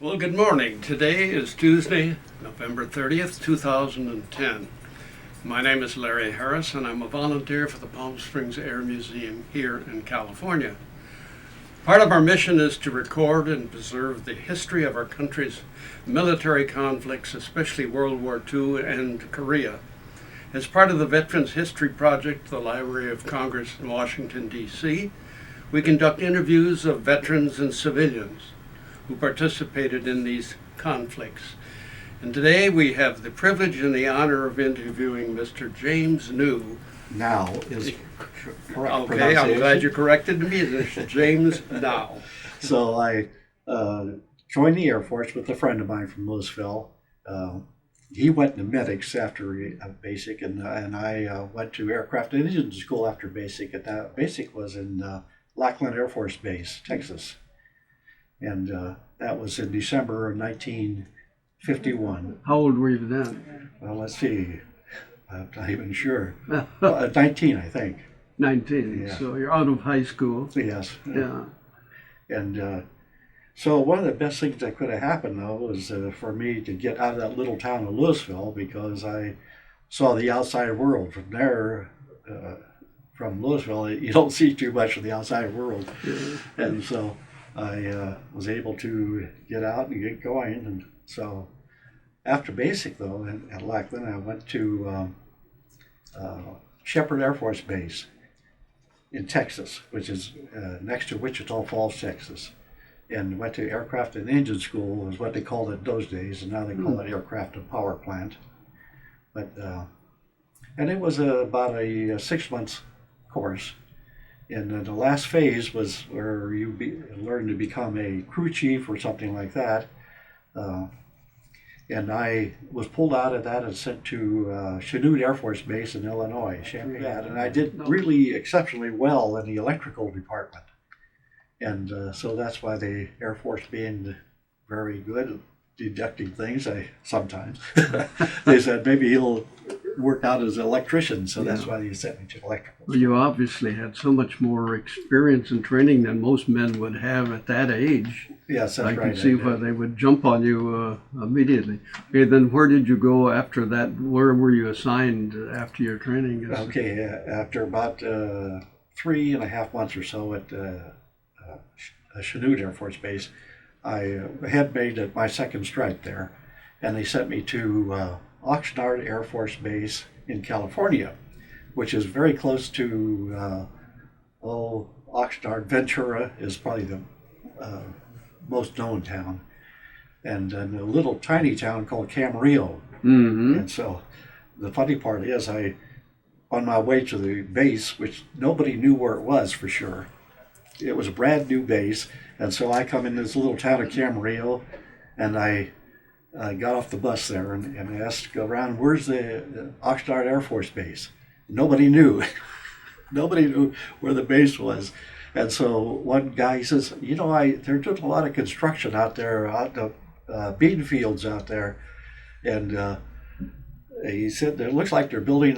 Well, good morning. Today is Tuesday, November 30th, 2010. My name is Larry Harris, and I'm a volunteer for the Palm Springs Air Museum here in California. Part of our mission is to record and preserve the history of our country's military conflicts, especially World War II and Korea. As part of the Veterans History Project, the Library of Congress in Washington, D.C., we conduct interviews of veterans and civilians who participated in these conflicts. And today we have the privilege and the honor of interviewing Mr. James New. Now is correct Okay, I'm glad you corrected me. It's James Now. So I joined the Air Force with a friend of mine from Louisville. He went to medics after basic, and I went to aircraft engine school after basic. And that basic was in Lackland Air Force Base, Texas. And that was in December of 1951. How old were you then? Well, let's see. I'm not even sure. 19, I think. 19. Yeah. So you're out of high school. Yes. Yeah. And so one of the best things that could have happened, though, was for me to get out of that little town of Louisville, because I saw the outside world. From there, from Louisville, you don't see too much of the outside world. Yeah. And so I was able to get out and get going. And so after basic, though, at Lackland, I went to Shepherd Air Force Base in Texas, which is next to Wichita Falls, Texas. And went to aircraft and engine school, is what they called it those days, and now they call it aircraft and power plant. But and it was about a 6 months course. And the last phase was where you learn to become a crew chief or something like that. And I was pulled out of that and sent to Chanute Air Force Base in Illinois, Champaign. And I did really exceptionally well in the electrical department. And so that's why the Air Force, being very good at deducting things, sometimes, they said maybe he'll work out as an electrician, so that's why they sent me to electrical. Well, you obviously had so much more experience and training than most men would have at that age. Yes, that's right. I can see why they would jump on you immediately. Okay, then where did you go after that? Where were you assigned after your training? Okay, after about 3.5 months or so at Chanute Air Force Base, I had made my second strike there, and they sent me to Oxnard Air Force Base in California, which is very close to Oxnard. Ventura is probably the most known town, and a little tiny town called Camarillo. Mm-hmm. And so the funny part is, on my way to the base, which nobody knew where it was for sure, it was a brand new base, and so I come in this little town of Camarillo, and I got off the bus there and asked around, where's the Oxnard Air Force Base? Nobody knew. Nobody knew where the base was. And so one guy, he says, they're doing a lot of construction out there, out the bean fields out there. And he said, it looks like they're building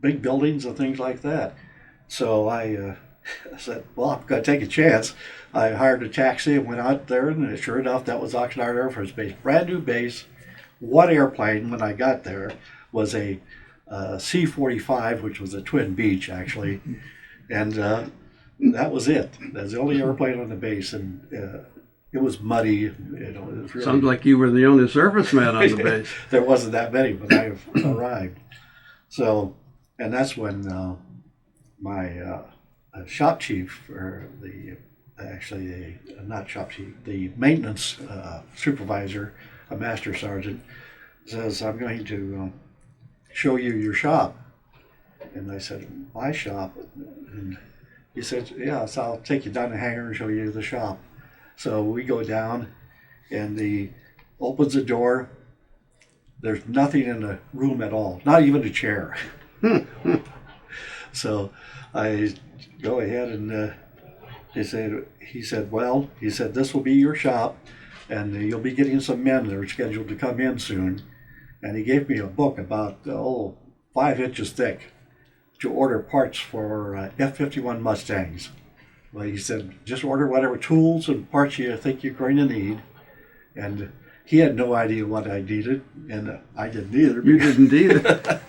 big buildings and things like that. So I said, well, I'm going to take a chance. I hired a taxi and went out there, and sure enough, that was Oxnard Air Force Base. Brand new base. One airplane, when I got there, was a C-45, which was a twin Beech, actually. And that was it. That was the only airplane on the base, and it was muddy. It was really... Sounds like you were the only serviceman on the base. There wasn't that many when I arrived. So, and that's when my shop chief, or not shop chief, the maintenance supervisor, a master sergeant, says, I'm going to show you your shop. And I said, my shop? And he said, yeah, so I'll take you down the hangar and show you the shop. So we go down, and he opens the door. There's nothing in the room at all, not even a chair. So I go ahead, and he said, well, this will be your shop, and you'll be getting some men that are scheduled to come in soon. And he gave me a book about 5 inches thick to order parts for F-51 Mustangs. Well, he said, just order whatever tools and parts you think you're going to need. And he had no idea what I needed, and I didn't either. You didn't either.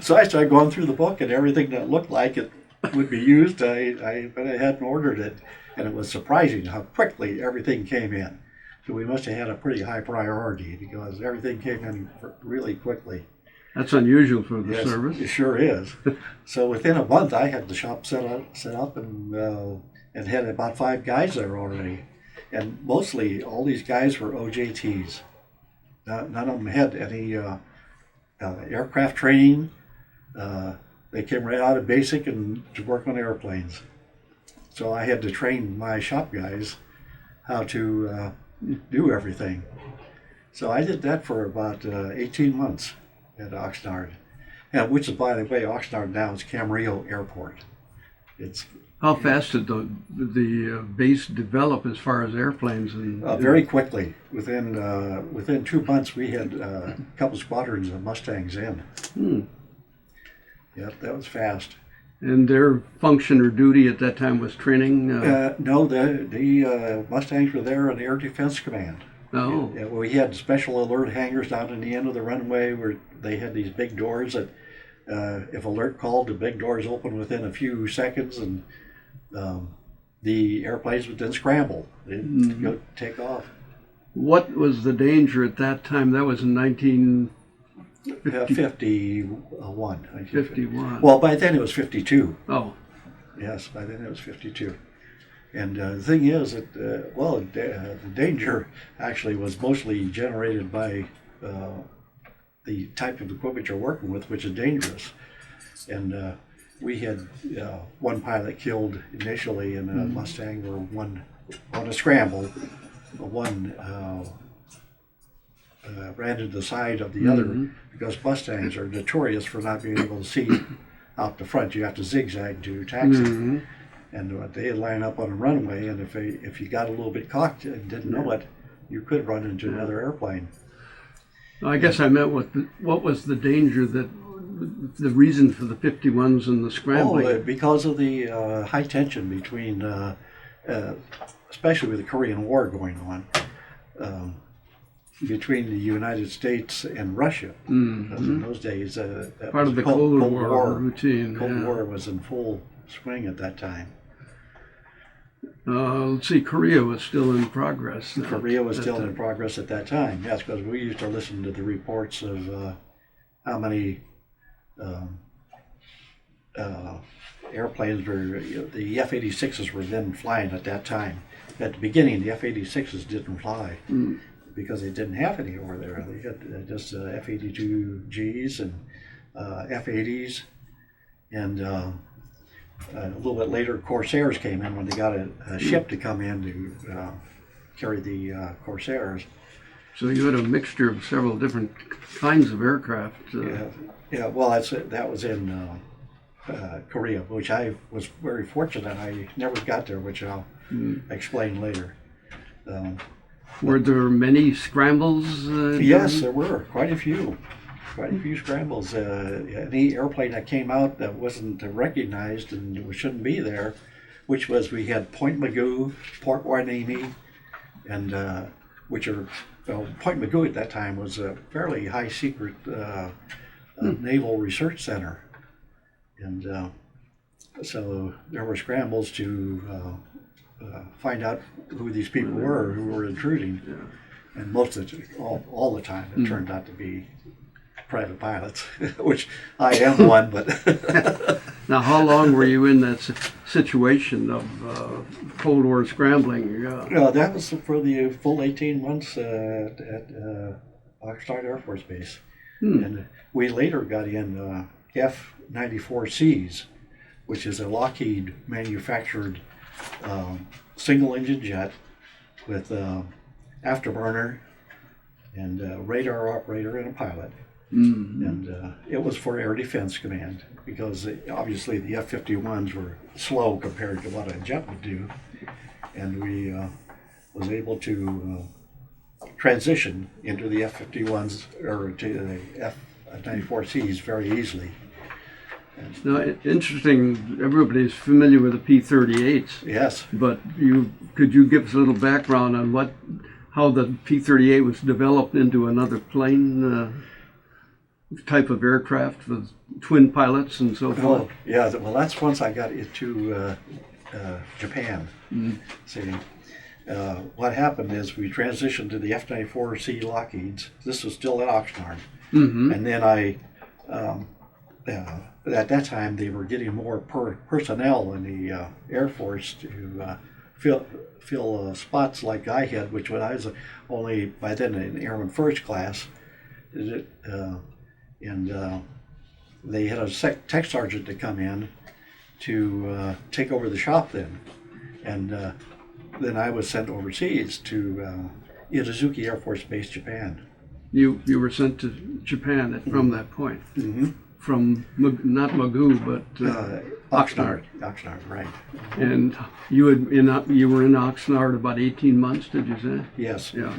So I started going through the book, and everything that looked like it would be used, but I hadn't ordered it. And it was surprising how quickly everything came in. So we must have had a pretty high priority because everything came in really quickly. That's unusual for the Yes, service. it sure is. So within a month, I had the shop set up and had about 5 guys there already. And mostly all these guys were OJTs. None of them had any aircraft training. They came right out of basic and to work on airplanes. So I had to train my shop guys how to do everything. So I did that for about 18 months at Oxnard, which is, by the way, Oxnard now is Camarillo Airport. It's How fast did the base develop as far as airplanes? And very quickly. Within 2 months, we had a couple squadrons of Mustangs in. Yep, that was fast. And their function or duty at that time was training? No, the Mustangs were there in the Air Defense Command. Oh. Yeah, we had special alert hangars down in the end of the runway where they had these big doors that if alert called, the big doors open within a few seconds, and the airplanes would then scramble. They'd go take off. What was the danger at that time? That was in 1951. 51. Well, by then it was 52. Oh. Yes, by then it was 52. And the thing is that, the danger actually was mostly generated by the type of equipment you're working with, which is dangerous. And we had one pilot killed initially in a Mustang, or one on a scramble. One ran into the side of the other, because Mustangs are notorious for not being able to see out the front. You have to zigzag to taxi. And they'd line up on a runway, and if you got a little bit cocked and didn't know it, you could run into another airplane. I guess I meant what was the danger, that the reason for the 51s and the scrambling? Because of the high tension between, especially with the Korean War going on, between the United States and Russia. Because in those days, that part was of the Cold War routine. Cold War was in full swing at that time. Let's see, Korea was still in progress. Korea was still in progress at that time, yes, because we used to listen to the reports of how many airplanes were, the F-86s were then flying at that time. At the beginning, the F-86s didn't fly because they didn't have any over there. They had just F-82Gs and F-80s, and a little bit later, Corsairs came in when they got a ship to come in to carry the Corsairs. So you had a mixture of several different kinds of aircraft. Yeah. Well, that was in Korea, which I was very fortunate. I never got there, which I'll explain later. Were there many scrambles? Yes, there were quite a few. Quite a few scrambles. Any airplane that came out that wasn't recognized and shouldn't be there, which was, we had Point Mugu, Port Hueneme, and which are, Point Mugu at that time was a fairly high secret naval research center. And so there were scrambles to find out who these people were who were intruding. And most of it, all the time, it turned out to be private pilots, which I am one, but... Now, how long were you in that situation of Cold War scrambling? That was for the full 18 months at Oxnard Air Force Base. And we later got in F-94Cs, which is a Lockheed manufactured single-engine jet with afterburner and radar operator and a pilot. And it was for Air Defense Command, because obviously the F-51s were slow compared to what a jet would do, and we was able to transition into the F-51s or to the F-94Cs very easily. Now, interesting, everybody's familiar with the P-38s, Yes. but could you give us a little background on how the P-38 was developed into another plane type of aircraft with twin pilots and so forth? Oh, yeah. Well, that's once I got into Japan. See, what happened is we transitioned to the F-94C Lockheeds. This was still at Oxnard. And then at that time, they were getting more personnel in the Air Force to fill spots like I had, which when I was only by then in Airman First Class, and they had a tech sergeant to come in to take over the shop then, and then I was sent overseas to Itazuki Air Force Base, Japan. You were sent to Japan from that point. From not Magoo, but Oxnard. Oxnard, right. And you were in Oxnard about 18 months, did you say? Yes. Yeah.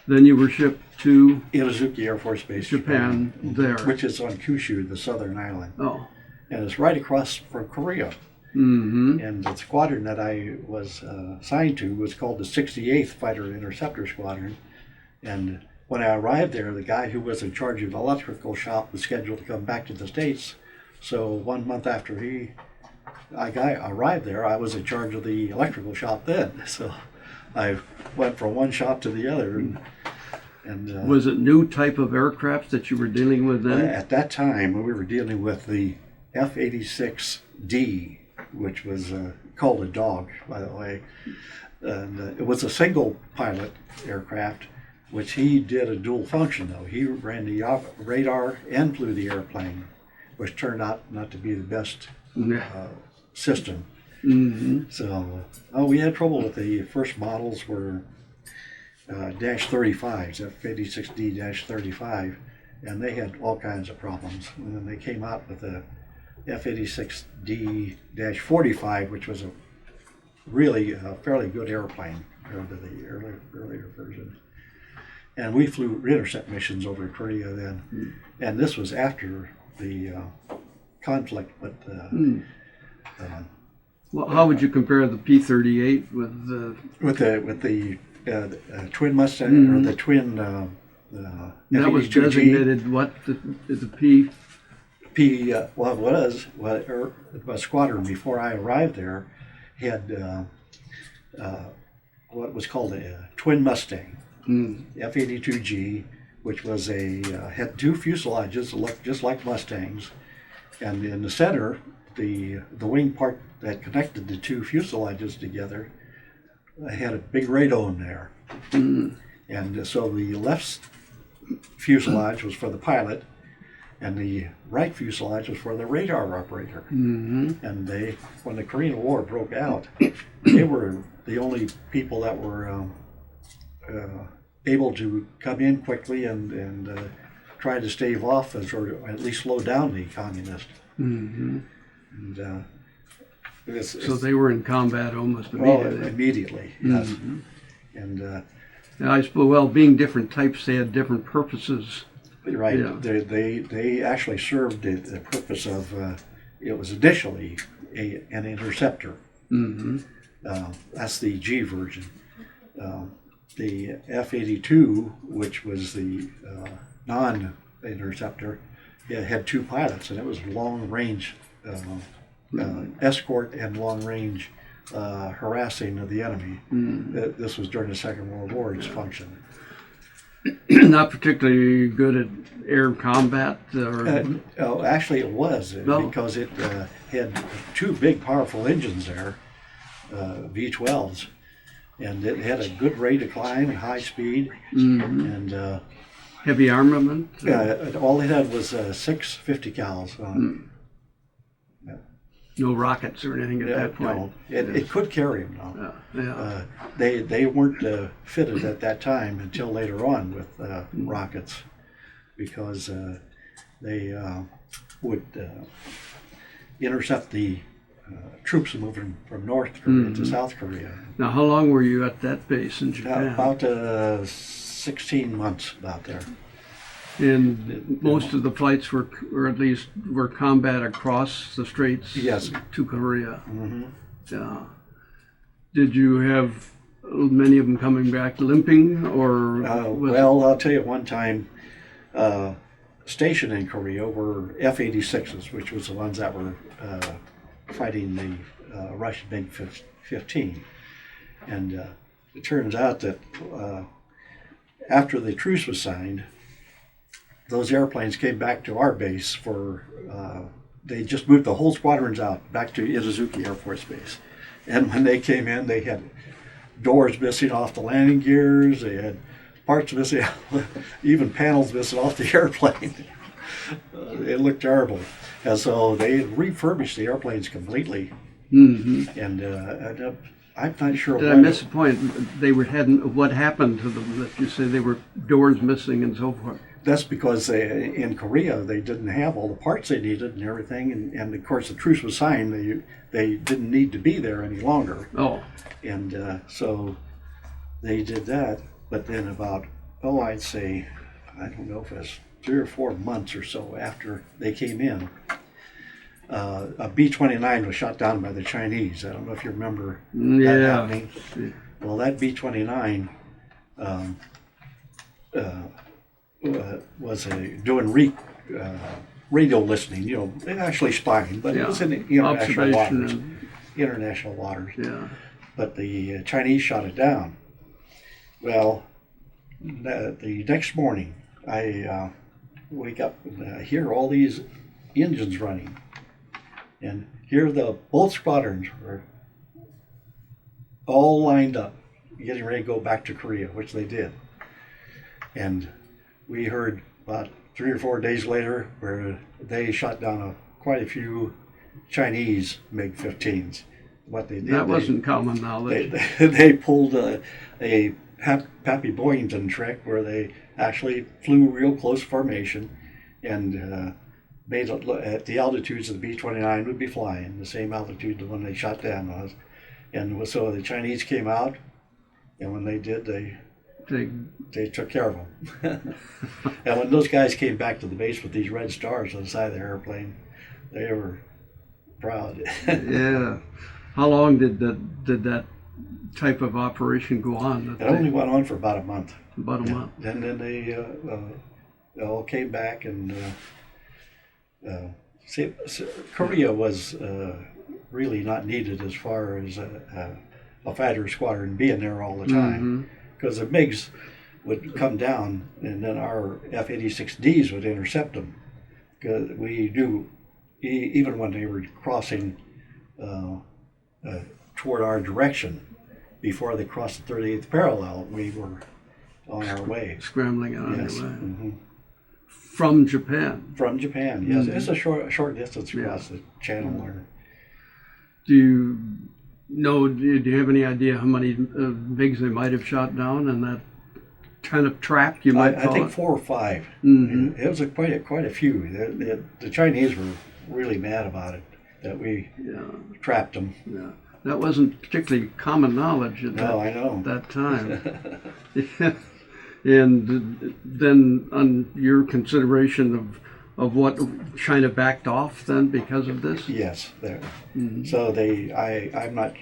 Then you were shipped to Itazuki Air Force Base, Japan there. which is on Kyushu, the southern island. Oh. And it's right across from Korea. And the squadron that I was assigned to was called the 68th Fighter Interceptor Squadron. And when I arrived there, the guy who was in charge of the electrical shop was scheduled to come back to the States. So 1 month after I arrived there, I was in charge of the electrical shop then. So I went from one shop to the other. And was it new type of aircraft that you were dealing with then? At that time, we were dealing with the F-86D, which was called a dog, by the way. And it was a single pilot aircraft, which he did a dual function though. He ran the radar and flew the airplane, which turned out not to be the best system. So we had trouble with the first models were -35s, F-86D-35, and they had all kinds of problems. And then they came out with the F-86D-45, which was a really fairly good airplane compared to the earlier version. And we flew intercept missions over Korea then, and this was after the conflict. But well, how would you compare the P-38 with the twin Mustang or the twin? That was designated what the P? Well, it was squadron before I arrived there had what was called a twin Mustang. F-82G, which was had two fuselages that looked just like Mustangs, and in the center, the wing part that connected the two fuselages together had a big radome there, and so the left fuselage was for the pilot, and the right fuselage was for the radar operator. And when the Korean War broke out, they were the only people that were able to come in quickly and try to stave off or at least slow down the communists. So they were in combat almost immediately. Immediately, yes. And I suppose, well, being different types, they had different purposes. Right. Yeah. They actually served the purpose of it was initially an interceptor. That's the G version. The F-82, which was the non-interceptor, it had two pilots, and it was long-range escort and long-range harassing of the enemy. This was during the Second World War, its function. Not particularly good at air combat? Actually, it was, because it had two big, powerful engines there, V-12s. And it had a good rate of climb and high speed, and heavy armament. All it had was 6 50 cals on it. No rockets or anything at that point. No, it could carry them though. They weren't fitted at that time until later on with rockets, because they would intercept the troops moving from North Korea to South Korea. Now, how long were you at that base in Japan? About 16 months, about there. And most of the flights were, or at least were combat across the straits Yes. to Korea. Hmm. Yeah. Did you have many of them coming back limping, or? Well, I'll tell you, one time, stationed in Korea were F-86s, which was the ones that were fighting the Russian MiG-15. And it turns out that after the truce was signed, those airplanes came back to our base for, they just moved the whole squadrons out back to Itazuki Air Force Base. And when they came in, they had doors missing off the landing gears, they had parts missing, even panels missing off the airplane. It looked terrible. And so they had refurbished the airplanes completely. Mm-hmm. And I'm not sure Did I miss a point? What happened to them that you say they were doors missing and so forth? That's because in Korea they didn't have all the parts they needed and everything, and of course the truce was signed. They didn't need to be there any longer. Oh. And so they did that. But then about, I'd say, I don't know if it was 3 or 4 months or so after they came in, a B-29 was shot down by the Chinese. I don't know if you remember that happening. Well, that B-29 was doing radio listening, actually spying, but it was in international waters. International waters. Yeah. But the Chinese shot it down. Well, the next morning, I wake up and hear all these engines running, and here both squadrons were all lined up, getting ready to go back to Korea, which they did. And we heard about 3 or 4 days later where they shot down quite a few Chinese MiG-15s. What they did, that wasn't common knowledge. They pulled a Pappy Boyington trick where they actually flew real close formation and made it at the altitudes of the B-29 would be flying, the same altitude the one they shot down was. And so the Chinese came out, and when they did, they took care of them. And when those guys came back to the base with these red stars on the side of the airplane, they were proud. Yeah. How long did that type of operation go on? It only went on for about a month. About a month. And then they all came back and Korea was really not needed as far as a fighter squadron being there all the time, because the MiGs would come down and then our F-86Ds would intercept them. Because we knew, even when they were crossing toward our direction, before they crossed the 38th parallel, we were on our way. Scrambling on Yes. your way. Mm-hmm. From Japan? From Japan, yes. It's a short distance across the channel there. Do you have any idea how many MiGs they might have shot down in that kind of trap, you might call it? I think 4 or 5. Mm-hmm. It was quite a few. The Chinese were really mad about it, that we trapped them. Yeah. That wasn't particularly common knowledge at that time. And then on your consideration of what China backed off then because of this? Yes. So I'm not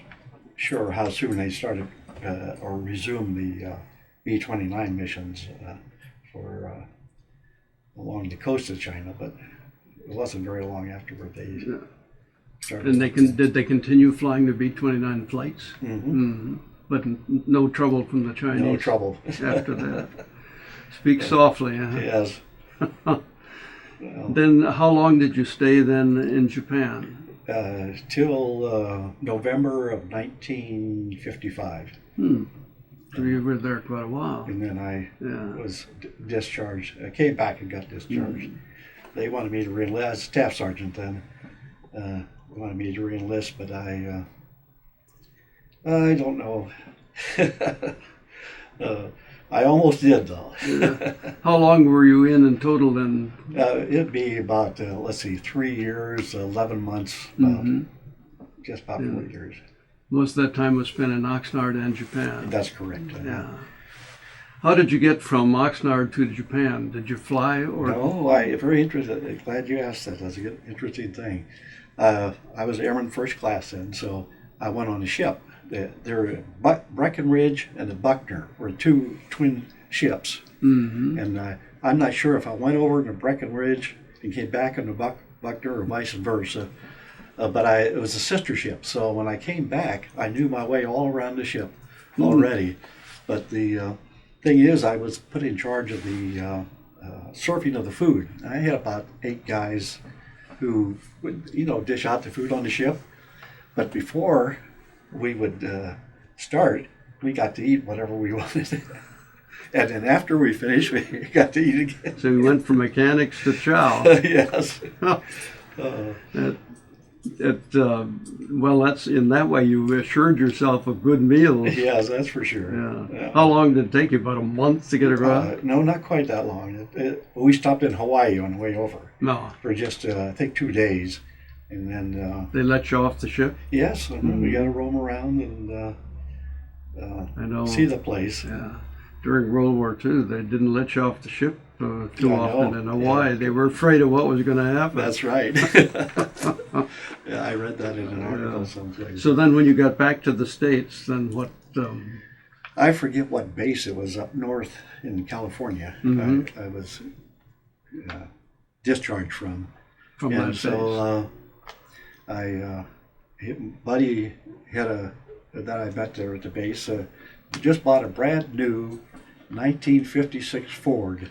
sure how soon they started or resumed the B-29 missions for along the coast of China, but it wasn't very long afterward they started. And did they continue flying the B-29 flights? Mm-hmm. Mm-hmm. But no trouble from the Chinese? No trouble. After that. Speak softly, huh? Yes. Then how long did you stay then in Japan? Till November of 1955. So you were there quite a while. And then I was discharged. I came back and got discharged. They wanted me to re-enlist. I was staff sergeant then. Wanted me to re-enlist, but I don't know. I almost did, though. How long were you in total then? It'd be about, 3 years, 11 months, just about 4 years. Most of that time was spent in Oxnard and Japan. That's correct. Yeah. How did you get from Oxnard to Japan? Did you fly or? No, very interested. Glad you asked that. That's a good, interesting thing. I was airman first class then, so I went on a ship. Breckenridge and the Buckner were two twin ships. Mm-hmm. And I'm not sure if I went over to Breckenridge and came back on the Buckner or vice versa. But it was a sister ship, so when I came back, I knew my way all around the ship already. But the thing is, I was put in charge of the serving of the food. I had about 8 guys who would, dish out the food on the ship. But before we would start, we got to eat whatever we wanted. And then after we finished, we got to eat again. So you went from mechanics to chow. Yes. Well, that's in that way you assured yourself of good meals. Yes, that's for sure. Yeah. How long did it take you? About a month to get across? No, not quite that long. We stopped in Hawaii on the way over. No. For just, I think, 2 days. And then... they let you off the ship? Yes, and then we got to roam around and I know. see the place. Yeah. During World War II, they didn't let you off the ship too often in Hawaii. Yeah. They were afraid of what was going to happen. That's right. Yeah, I read that in an article someplace. So then when you got back to the States, then what? I forget what base it was up north in California. Mm-hmm. I was discharged from. From and that so buddy that I met there at the base just bought a brand new 1956 Ford.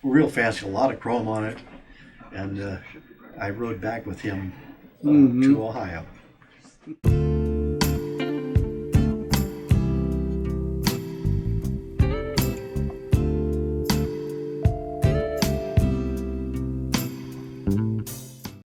Real fancy, a lot of chrome on it, and I rode back with him to Ohio.